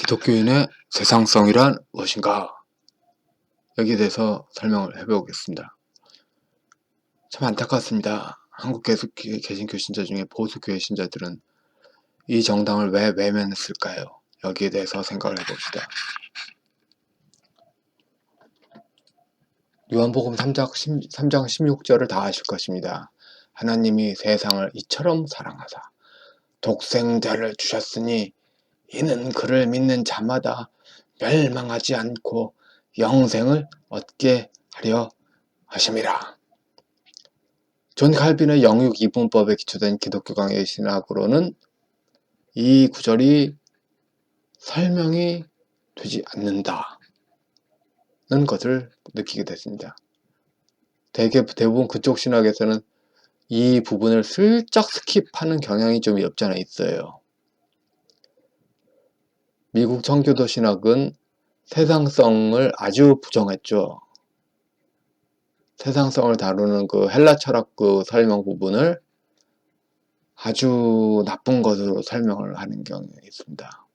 기독교인의 세상성이란 무엇인가? 여기에 대해서 설명을 해보겠습니다. 참 안타깝습니다. 한국 개신교 신자 중에 보수교회 신자들은 이 정당을 왜 외면했을까요? 여기에 대해서 생각을 해봅시다. 요한복음 3장 16절을 다 아실 것입니다. 하나님이 세상을 이처럼 사랑하사 독생자를 주셨으니 이는 그를 믿는 자마다 멸망하지 않고 영생을 얻게 하려 하심이라. 존 칼빈의 영육 이분법에 기초된 기독교 강의 신학으로는 이 구절이 설명이 되지 않는다는 것을 느끼게 됐습니다. 대부분 그쪽 신학에서는 이 부분을 슬쩍 스킵하는 경향이 좀 없지 않아 있어요. 미국 청교도 신학은 세상성을 아주 부정했죠. 세상성을 다루는 그 헬라 철학 그 설명 부분을 아주 나쁜 것으로 설명을 하는 경향이 있습니다.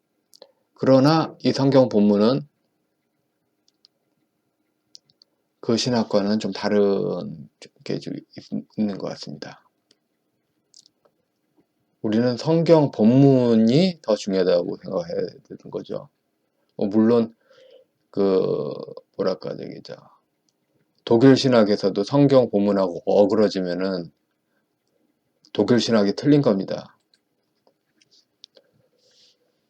그러나 이 성경 본문은 그 신학과는 좀 다른 게 좀 있는 것 같습니다. 우리는 성경 본문이 더 중요하다고 생각해야 되는 거죠. 물론 독일 신학에서도 성경 본문하고 어그러지면은 독일 신학이 틀린 겁니다.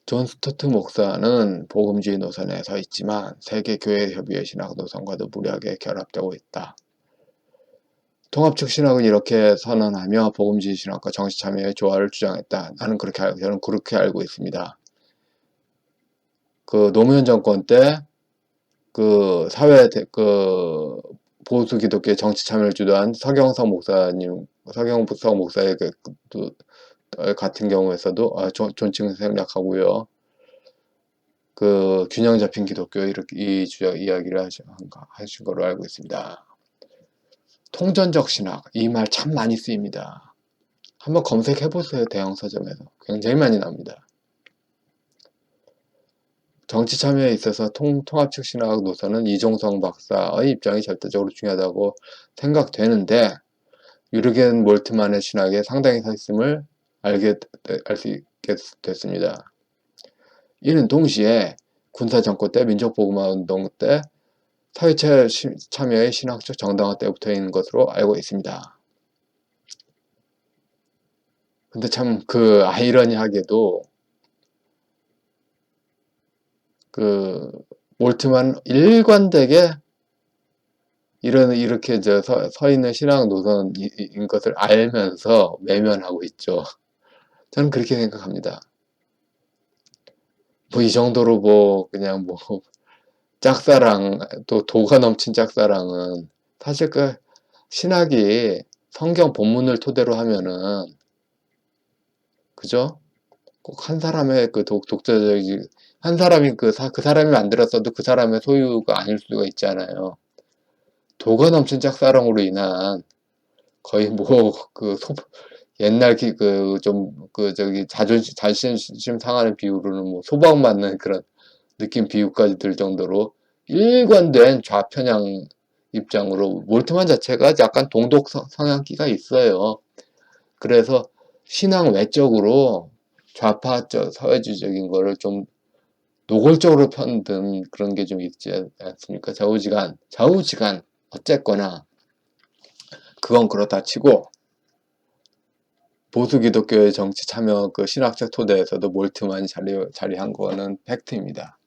존 스토트 목사는 복음주의 노선에 서 있지만 세계교회협의회 신학 노선과도 무리하게 결합되고 있다. 통합적 신학은 이렇게 선언하며 복음주의 신학과 정치참여의 조화를 주장했다. 저는 그렇게 알고 있습니다. 그 노무현 정권 때 보수 기독교 정치 참여를 주도한 서경석 목사의 같은 경우에서도 존칭을 생략하고요. 그 균형 잡힌 기독교 이렇게 이 이야기를 하신 걸로 알고 있습니다. 통전적 신학 이 말 참 많이 쓰입니다. 한번 검색해 보세요. 대형 서점에서 굉장히 많이 나옵니다. 정치 참여에 있어서 통합적 신학 노선은 이종성 박사의 입장이 절대적으로 중요하다고 생각되는데 유르겐 몰트만의 신학에 상당히 서 있음을 알 수 있게 됐습니다. 이는 동시에 군사정권 때 민족복음화운동 때 사회체 참여의 신학적 정당화 때부터 있는 것으로 알고 있습니다. 근데 참 아이러니하게도 몰트만 일관되게 이렇게 서 있는 신학 노선인 것을 알면서 외면하고 있죠. 저는 그렇게 생각합니다. 이 정도로 그냥 짝사랑, 또 도가 넘친 짝사랑은 사실 신학이 성경 본문을 토대로 하면은, 그죠? 꼭 한 사람의 독자적인, 한 사람이 그 사람이 만들었어도 그 사람의 소유가 아닐 수가 있잖아요. 도가 넘친 짝사랑으로 인한 거의 옛날 자존심 상하는 비유로는 소방 맞는 그런 느낌 비유까지 들 정도로 일관된 좌편향 입장으로 몰트만 자체가 약간 동독 성향기가 있어요. 그래서 신앙 외적으로 좌파적 사회주의적인 거를 좀 노골적으로 편든 그런 게 좀 있지 않습니까? 좌우지간 어쨌거나 그건 그렇다 치고 보수 기독교의 정치 참여 신학적 토대에서도 몰트만이 자리한 거는 팩트입니다.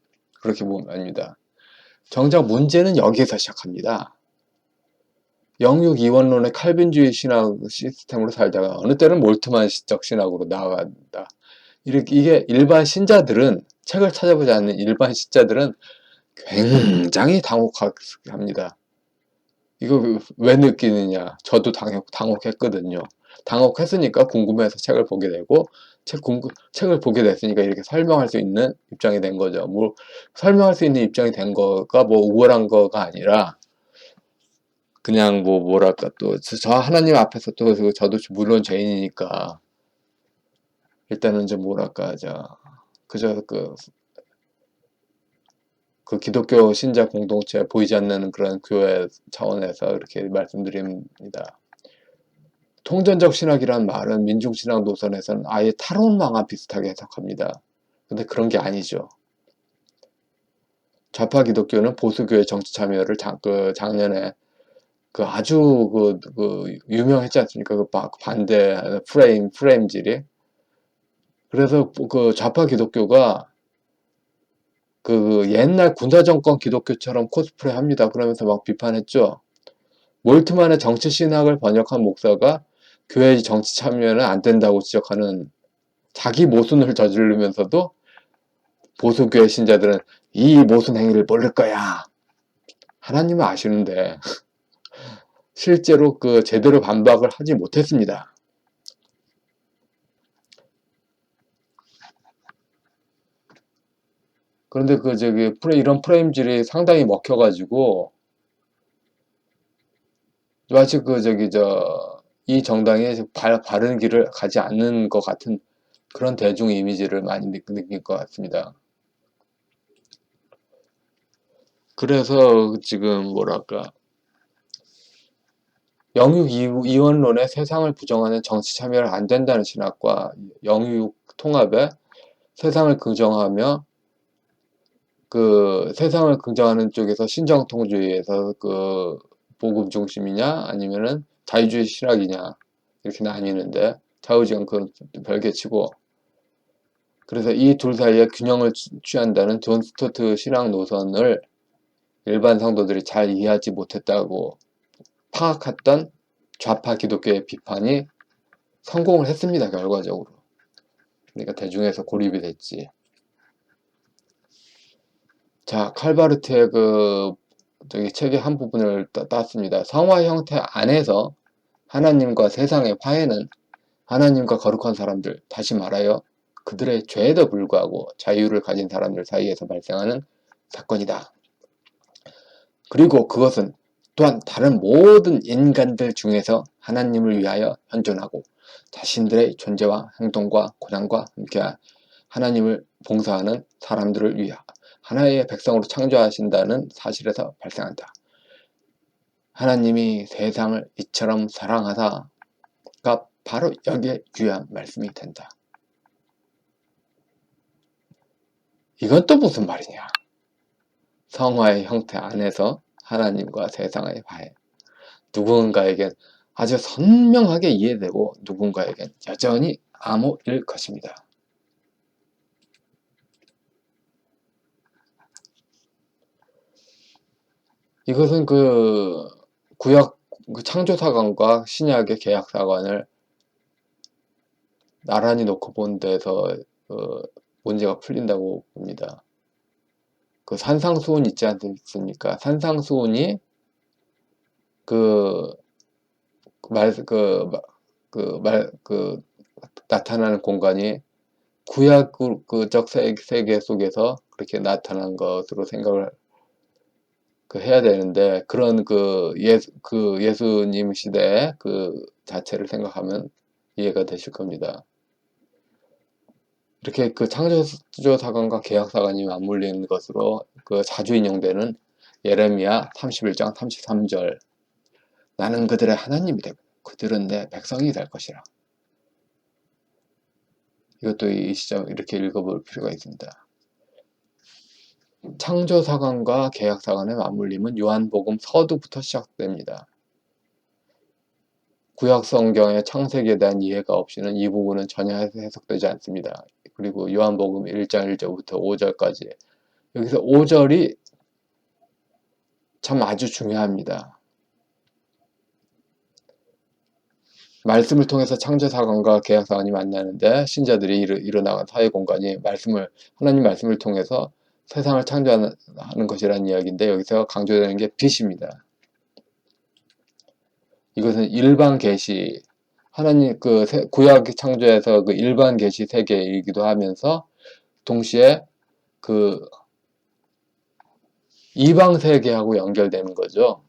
그렇게 보면 압니다. 정작 문제는 여기에서 시작합니다. 영육 이원론의 칼빈주의 신학 시스템으로 살다가 어느 때는 몰트만식 신학으로 나아간다. 이게 일반 신자들은 책을 찾아보지 않는 일반 신자들은 굉장히 당혹합니다. 이거 왜 느끼느냐? 저도 당혹했거든요. 당혹했으니까 궁금해서 책을 보게 되고 책을 보게 됐으니까 이렇게 설명할 수 있는 입장이 된 거죠. 설명할 수 있는 입장이 된 거가 우월한 거가 아니라 그냥 또 저 하나님 앞에서 또 저도 물론 죄인이니까 일단은 그저 그 기독교 신자 공동체 보이지 않는 그런 교회 차원에서 이렇게 말씀드립니다. 통전적 신학이란 말은 민중신학 노선에서는 아예 탈원망과 비슷하게 해석합니다. 근데 그런 게 아니죠. 좌파 기독교는 보수교회 정치 참여를 작년에 아주 유명했지 않습니까? 반대 프레임질이. 그래서 그 좌파 기독교가 옛날 군사정권 기독교처럼 코스프레 합니다. 그러면서 막 비판했죠. 몰트만의 정치 신학을 번역한 목사가 교회 정치 참여는 안 된다고 지적하는 자기 모순을 저지르면서도 보수교회 신자들은 이 모순 행위를 모를 거야. 하나님은 아시는데 실제로 제대로 반박을 하지 못했습니다. 그런데 이런 프레임질이 상당히 먹혀가지고 마치 이 정당이 바른 길을 가지 않는 것 같은 그런 대중 이미지를 많이 느낄 것 같습니다. 그래서 지금 뭐랄까 영육 이원론의 세상을 부정하는 정치 참여를 안 된다는 신학과 영육 통합에 세상을 긍정하며 세상을 긍정하는 쪽에서 신정통주의에서 복음 중심이냐 아니면은 자유주의 신학이냐 이렇게 나뉘는데 좌우지간 그건 별개치고, 그래서 이 둘 사이에 균형을 취한다는 존 스토트 신학 노선을 일반 성도들이 잘 이해하지 못했다고 파악했던 좌파 기독교의 비판이 성공을 했습니다. 결과적으로. 그러니까 대중에서 고립이 됐지. 자, 칼바르트의 책의 한 부분을 땄습니다. 성화 형태 안에서 하나님과 세상의 화해는 하나님과 거룩한 사람들, 다시 말하여 그들의 죄에도 불구하고 자유를 가진 사람들 사이에서 발생하는 사건이다. 그리고 그것은 또한 다른 모든 인간들 중에서 하나님을 위하여 현존하고 자신들의 존재와 행동과 고난과 함께 하나님을 봉사하는 사람들을 위하여 하나의 백성으로 창조하신다는 사실에서 발생한다. 하나님이 세상을 이처럼 사랑하다가 바로 여기에 유의한 말씀이 된다. 이건 또 무슨 말이냐? 성화의 형태 안에서 하나님과 세상의 화해. 누군가에겐 아주 선명하게 이해되고 누군가에겐 여전히 암호일 것입니다. 이것은 구약 창조사관과 신약의 계약사관을 나란히 놓고 본 데서 문제가 풀린다고 봅니다. 산상수훈 있지 않습니까? 산상수훈이 나타나는 공간이 구약적 세계 속에서 그렇게 나타난 것으로 생각을 해야 되는데, 그런 예수님 시대의 자체를 생각하면 이해가 되실 겁니다. 이렇게 창조사관과 계약사관이 맞물리는 것으로 자주 인용되는 예레미야 31장 33절, 나는 그들의 하나님이 되고 그들은 내 백성이 될 것이라. 이것도 이 시점 이렇게 읽어볼 필요가 있습니다. 창조사관과 계약사관의 맞물림은 요한복음 서두부터 시작됩니다. 구약성경의 창세기에 대한 이해가 없이는 이 부분은 전혀 해석되지 않습니다. 그리고 요한복음 1장 1절부터 5절까지, 여기서 5절이 참 아주 중요합니다. 말씀을 통해서 창조사관과 계약사관이 만나는데 신자들이 일어나간 사회공간이 하나님 말씀을 통해서 세상을 창조하는 것이라는 이야기인데, 여기서 강조되는 게 빛입니다. 이것은 일반 계시, 하나님 구약 창조에서 일반 계시 세계이기도 하면서 동시에 이방 세계하고 연결되는 거죠.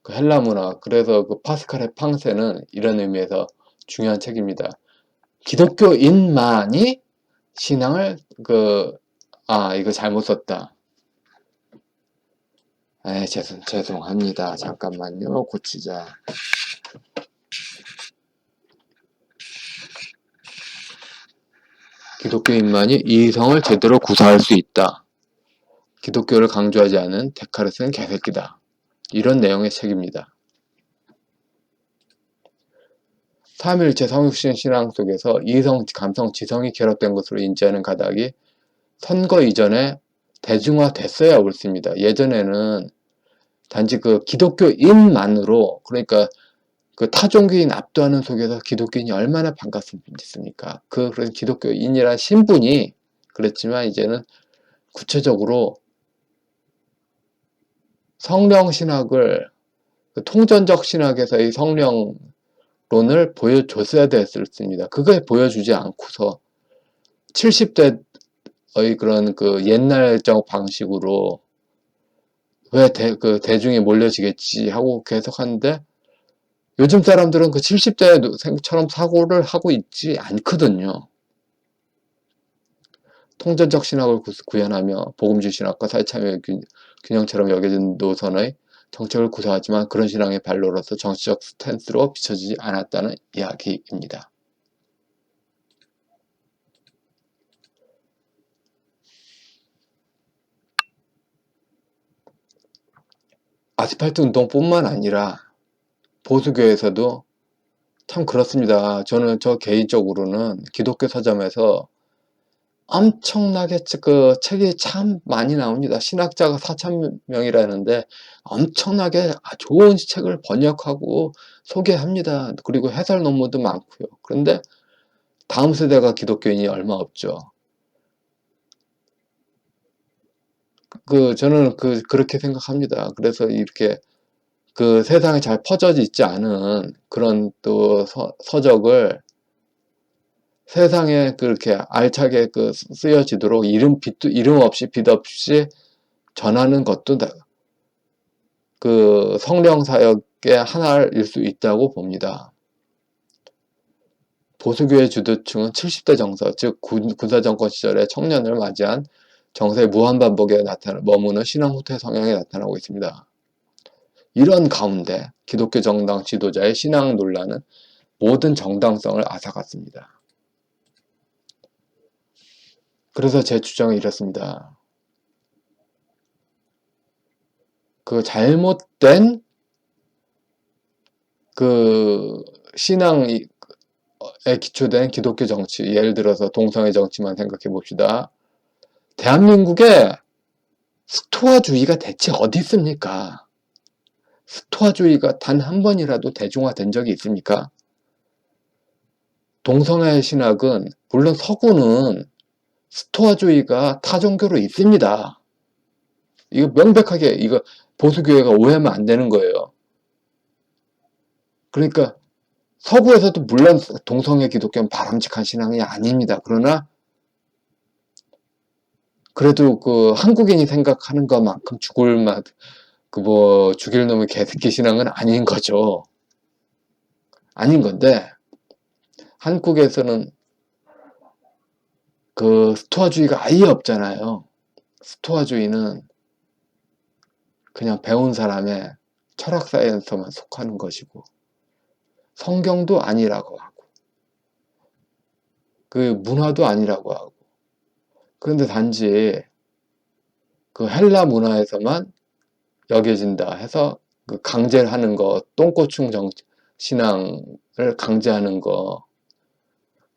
헬라 문화, 그래서 파스칼의 팡세는 이런 의미에서 중요한 책입니다. 기독교인만이 신앙을 이거 잘못 썼다. 죄송합니다. 잠깐만요. 고치자. 기독교인만이 이성을 제대로 구사할 수 있다. 기독교를 강조하지 않은 데카르트는 개새끼다. 이런 내용의 책입니다. 삼위일체 성육신 신앙 속에서 이성, 감성, 지성이 결합된 것으로 인지하는 가닥이 선거 이전에 대중화됐어야 옳습니다. 예전에는 단지 그 기독교인만으로, 그러니까 그 타종교인 압도하는 속에서 기독교인이 얼마나 반갑습니까? 그런 기독교인이란 신분이 그랬지만 이제는 구체적으로 성령 신학을, 그 통전적 신학에서의 성령론을 보여줬어야 됐습니다. 그걸 보여주지 않고서 70대의 그런 그 옛날적 방식으로 왜 대중이 몰려지겠지 하고 계속 하는데, 요즘 사람들은 그 70대처럼 사고를 하고 있지 않거든요. 통전적 신학을 구현하며 복음주의 신학과 사회참여 균형처럼 여겨진 노선의 정책을 구사하지만 그런 신앙의 발로로서 정치적 스탠스로 비춰지지 않았다는 이야기입니다. 아스팔트 운동뿐만 아니라 보수교에서도 참 그렇습니다. 저 개인적으로는 기독교 서점에서 엄청나게 그 책이 참 많이 나옵니다. 신학자가 4,000명이라는데 엄청나게 좋은 책을 번역하고 소개합니다. 그리고 해설 논문도 많고요. 그런데 다음 세대가 기독교인이 얼마 없죠. 저는 그렇게 생각합니다. 그래서 이렇게 그 세상에 잘 퍼져 있지 않은 그런 또 서적을 세상에 그렇게 알차게 쓰여지도록 이름 없이 빛 없이 전하는 것도 그 성령 사역의 하나일 수 있다고 봅니다. 보수교의 주도층은 70대 정서, 즉 군사정권 시절의 청년을 맞이한 정서의 무한반복에 머무는 신앙 후퇴 성향이 나타나고 있습니다. 이런 가운데 기독교 정당 지도자의 신앙 논란은 모든 정당성을 앗아갔습니다. 그래서 제 주장은 이렇습니다. 그 잘못된 그 신앙에 기초된 기독교 정치, 예를 들어서 동성애 정치만 생각해 봅시다. 대한민국에 스토아주의가 대체 어디 있습니까? 스토아주의가 단 한 번이라도 대중화된 적이 있습니까? 동성애 신학은 물론 서구는 스토아주의가 타종교로 있습니다. 이거 명백하게 이거 보수교회가 오해하면 안 되는 거예요. 그러니까 서구에서도 물론 동성애 기독교는 바람직한 신앙이 아닙니다. 그러나 그래도 그 한국인이 생각하는 것만큼 죽일 놈의 개새끼 신앙은 아닌 거죠. 아닌 건데 한국에서는 그 스토아주의가 아예 없잖아요. 스토아주의는 그냥 배운 사람의 철학 사이언스만 속하는 것이고 성경도 아니라고 하고 그 문화도 아니라고 하고, 그런데 단지 그 헬라 문화에서만 여겨진다 해서 그 강제하는 거, 똥꼬충 신앙을 강제하는 거,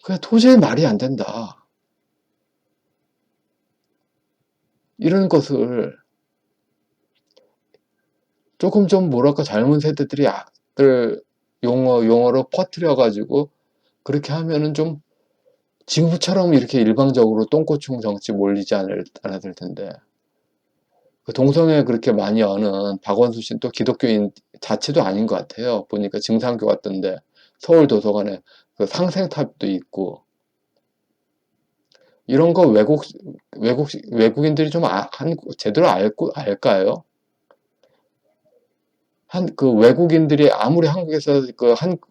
그게 도저히 말이 안 된다. 이런 것을 조금 좀 뭐랄까 젊은 세대들이 용어로 퍼뜨려가지고 그렇게 하면은 좀 지금처럼 이렇게 일방적으로 똥꼬충 정치 몰리지 않았을 텐데, 그 동성애 그렇게 많이 여는 박원순 씨는 또 기독교인 자체도 아닌 것 같아요. 보니까 증상교 같던데 서울 도서관에 그 상생탑도 있고, 이런 거 외국인들이 좀 제대로 알까요? 그 외국인들이 아무리 한국에서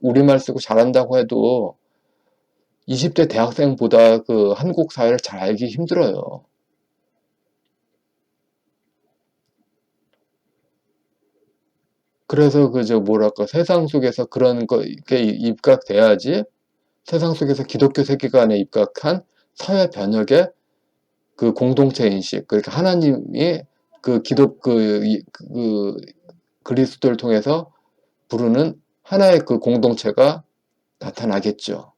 우리말 쓰고 잘한다고 해도 20대 대학생보다 그 한국 사회를 잘 알기 힘들어요. 그래서 뭐랄까, 세상 속에서 그런 게 입각돼야지 세상 속에서 기독교 세계관에 입각한 사회 변혁의 그 공동체 인식, 그러니까 하나님이 그리스도를 통해서 부르는 하나의 그 공동체가 나타나겠죠.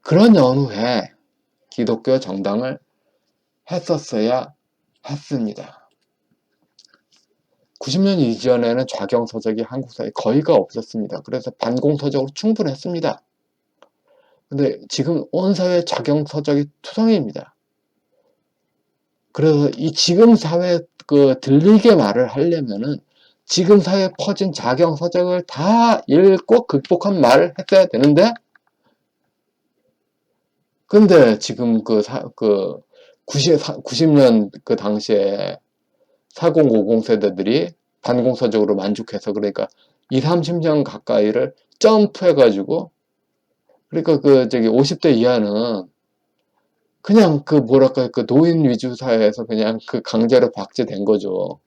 그런 연후에 기독교 정당을 했었어야 했습니다. 90년 이전에는 좌경서적이 한국 사회에 거의가 없었습니다. 그래서 반공서적으로 충분했습니다. 근데 지금 온 사회 좌경서적이 투성이입니다. 그래서 이 지금 사회 들리게 말을 하려면은 지금 사회에 퍼진 좌경서적을 다 읽고 극복한 말을 했어야 되는데, 근데 지금 90년 그 당시에 4050 세대들이 반공서적으로 만족해서, 그러니까 20, 30년 가까이를 점프해가지고, 그러니까 50대 이하는 그냥 노인 위주 사회에서 그냥 강제로 박제된 거죠.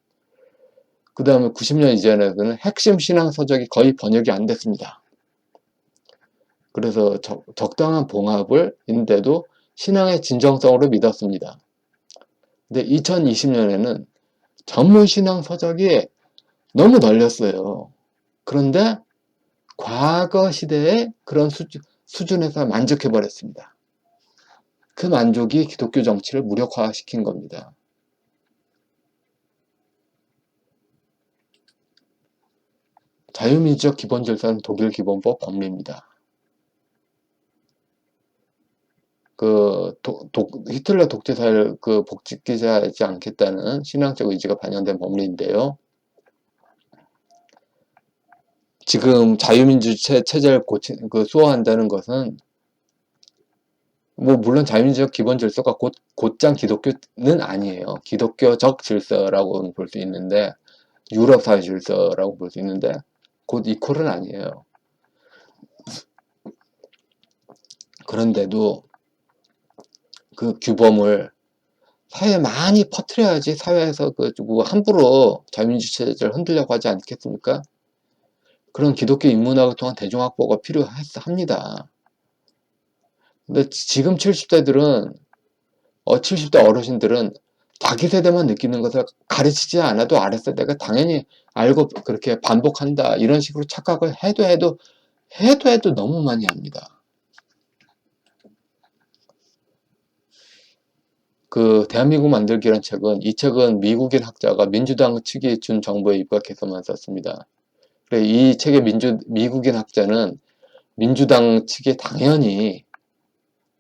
그 다음에 90년 이전에는 핵심 신앙 서적이 거의 번역이 안 됐습니다. 그래서 적당한 봉합을 인데도 신앙의 진정성으로 믿었습니다. 근데 2020년에는 전문 신앙 서적이 너무 널렸어요. 그런데 과거 시대의 그런 수준에서 만족해버렸습니다. 그 만족이 기독교 정치를 무력화시킨 겁니다. 자유민주적 기본질서는 독일 기본법 법리입니다. 히틀러 독재사를 복직하지 않겠다는 신앙적 의지가 반영된 법리인데요. 지금 자유민주 체제를 수호한다는 것은, 물론 자유민주적 기본 질서가 곧장 기독교는 아니에요. 기독교적 질서라고 볼 수 있는데, 유럽 사회 질서라고 볼 수 있는데, 곧 이퀄은 아니에요. 그런데도 그 규범을 사회에 많이 퍼뜨려야지 사회에서 함부로 자유민주 체제를 흔들려고 하지 않겠습니까? 그런 기독교 인문학을 통한 대중확보가 필요합니다. 근데 지금 70대 어르신들은 자기 세대만 느끼는 것을 가르치지 않아도 아랫세대가 당연히 알고 그렇게 반복한다, 이런 식으로 착각을 해도 너무 많이 합니다. 대한민국 만들기라는 책은, 이 책은 미국인 학자가 민주당 측이 준 정보에 입각해서만 썼습니다. 그래, 이 책의 미국인 학자는 민주당 측이 당연히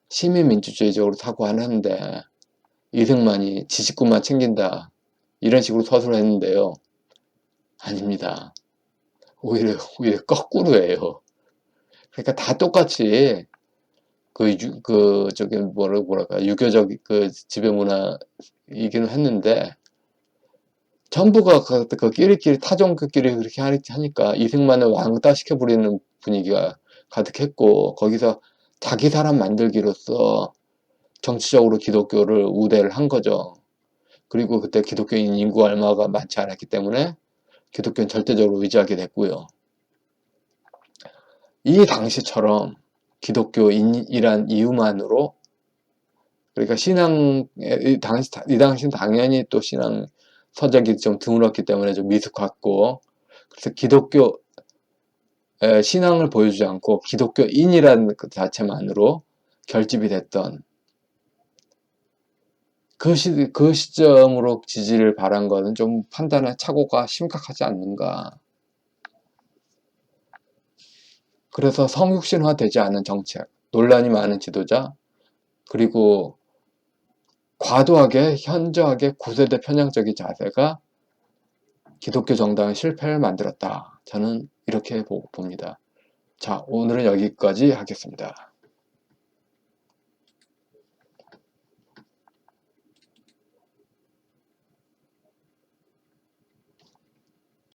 시민민주주의적으로 사고하는데 이승만이 지식구만 챙긴다, 이런 식으로 서술을 했는데요. 아닙니다. 오히려 거꾸로예요. 그러니까 다 똑같이 유교적 지배 문화이기는 했는데, 전부가 끼리끼리 타종교끼리 그렇게 하니까 이승만을 왕따 시켜버리는 분위기가 가득했고, 거기서 자기 사람 만들기로서 정치적으로 기독교를 우대를 한 거죠. 그리고 그때 기독교인 인구 얼마가 많지 않았기 때문에 기독교는 절대적으로 의지하게 됐고요. 이 당시처럼 기독교인이란 이유만으로, 그러니까 이 당시는 당연히 또 신앙 서적이 좀 드물었기 때문에 좀 미숙했고, 그래서 기독교 신앙을 보여주지 않고 기독교인이라는 그 자체만으로 결집이 됐던 그 시점으로 지지를 바란 것은 좀 판단의 착오가 심각하지 않는가. 그래서 성육신화되지 않은 정책, 논란이 많은 지도자, 그리고 과도하게 현저하게 구세대 편향적인 자세가 기독교 정당의 실패를 만들었다. 저는 이렇게 봅니다. 자, 오늘은 여기까지 하겠습니다.